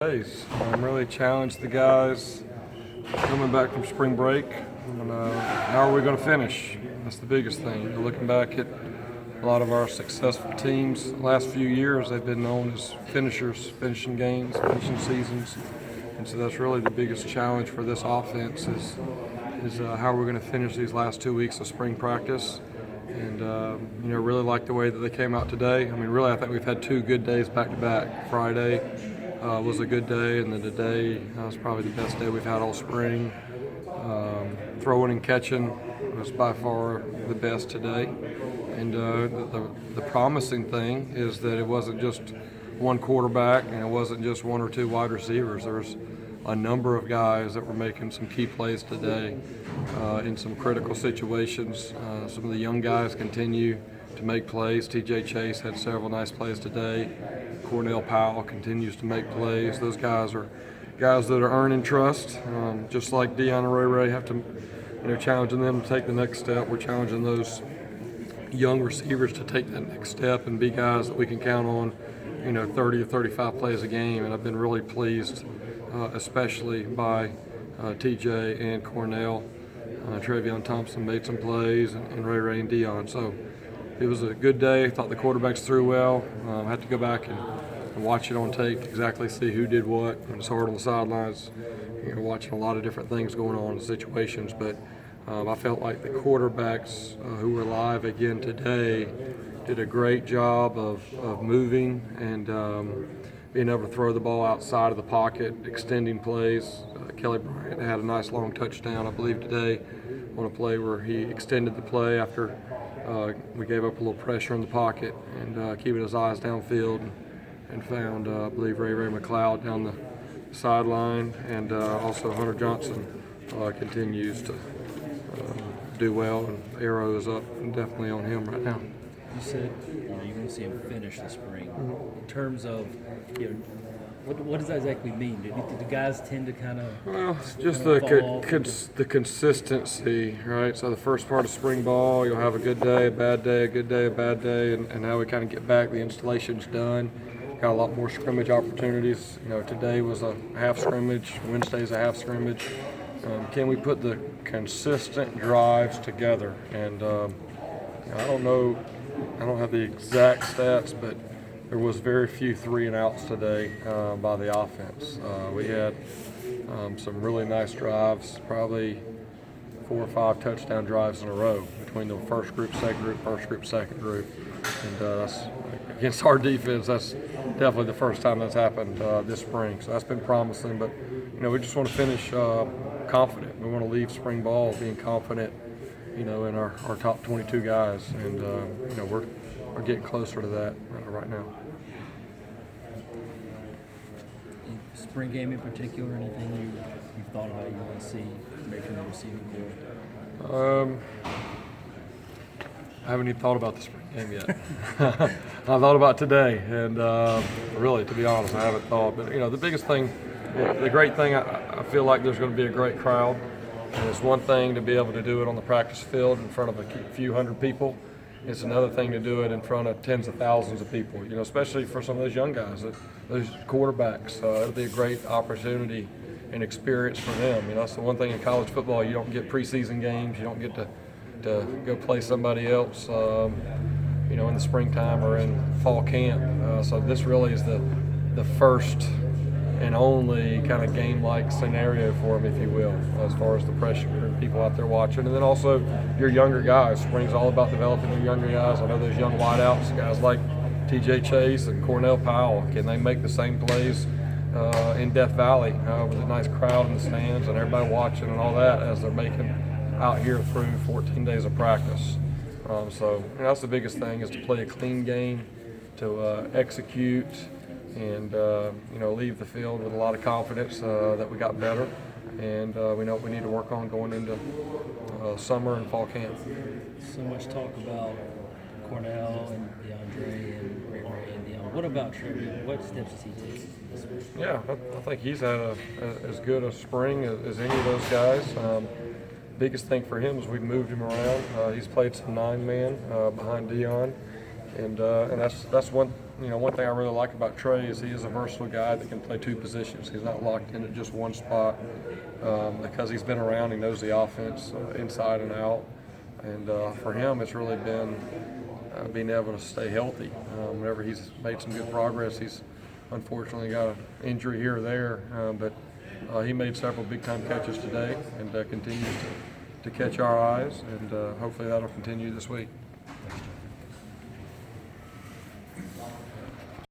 Days. Really challenged the guys coming back from spring break. And, how are we going to finish? That's the biggest thing. Looking back at a lot of our successful teams the last few years, they've been known as finishers, finishing games, finishing seasons. And so that's really the biggest challenge for this offense is how we're going to finish these last 2 weeks of spring practice. And, really like the way that they came out today. I think we've had 2 good days back to back. Friday was a good day, and then today was probably the best day we've had all spring. Throwing and catching was by far the best today. And the promising thing is that it wasn't just one quarterback and it wasn't just 1 or 2 wide receivers. There was a number of guys that were making some key plays today in some critical situations. Some of the young guys continue to make plays. TJ Chase had several nice plays today. Cornell Powell continues to make plays. Those guys are guys that are earning trust, just like Deion and Ray have to, challenging them to take the next step. We're challenging those young receivers to take that next step and be guys that we can count on, 30 or 35 plays a game. And I've been really pleased, especially by TJ and Cornell. Travion Thompson made some plays, and Ray and Deion. So it was a good day. I thought the quarterbacks threw well. I had to go back and watch it on tape to exactly see who did what. And it's hard on the sidelines, watching a lot of different things going on in situations. But I felt like the quarterbacks who were live again today did a great job of moving and being able to throw the ball outside of the pocket, extending plays. Kelly Bryant had a nice long touchdown, I believe, today on a play where he extended the play after we gave up a little pressure in the pocket and keeping his eyes downfield and found, I believe, Ray McLeod down the sideline. And also Hunter Johnson continues to do well, and arrow is up and definitely on him right now. You said you're going to see him finish the spring. In terms of, what does that exactly mean? Do the guys tend to kind of it's just the consistency, right? So the first part of spring ball, you'll have a good day, a bad day, a good day, a bad day, and how we kind of get back. The installation's done. Got a lot more scrimmage opportunities. Today was a half scrimmage. Wednesday's a half scrimmage. Can we put the consistent drives together? And I don't know. I don't have the exact stats, but there was very few 3 and outs today by the offense. We had some really nice drives, probably 4 or 5 touchdown drives in a row between the first group, second group. And that's against our defense. That's definitely the first time that's happened this spring. So that's been promising. But we just want to finish confident. We want to leave spring ball being confident, in our top 22 guys, and we're getting closer to that right now. Spring game in particular, anything you've thought about you want to see maybe from the receiving core? I haven't even thought about the spring game yet. I thought about today, and really, to be honest, I haven't thought. But the biggest thing, the great thing, I feel like there's going to be a great crowd. And it's one thing to be able to do it on the practice field in front of a few hundred people. It's another thing to do it in front of tens of thousands of people, especially for some of those young guys, those quarterbacks. It'll be a great opportunity and experience for them. That's the one thing in college football, you don't get preseason games, you don't get to go play somebody else, in the springtime or in fall camp. So this really is the first and only kind of game-like scenario for them, if you will, as far as the pressure and people out there watching. And then also your younger guys. Spring's all about developing your younger guys. I know those young wideouts, guys like TJ Chase and Cornell Powell. Can they make the same plays in Death Valley with a nice crowd in the stands and everybody watching and all that as they're making out here through 14 days of practice? So that's the biggest thing, is to play a clean game, to execute, and leave the field with a lot of confidence that we got better, and we know what we need to work on going into summer and fall camp. So much talk about Cornell and DeAndre and Ray and Deion. What about Trevor? What steps has he taken this week? Yeah, I think he's had as good a spring as any of those guys. Biggest thing for him is we've moved him around. He's played some 9-man behind Deion, and that's one one thing I really like about Trey is he is a versatile guy that can play two positions. He's not locked into just one spot because he's been around. He knows the offense inside and out. And for him, it's really been being able to stay healthy. Whenever he's made some good progress, he's unfortunately got an injury here or there, but he made several big-time catches today and continues to catch our eyes, and hopefully that'll continue this week.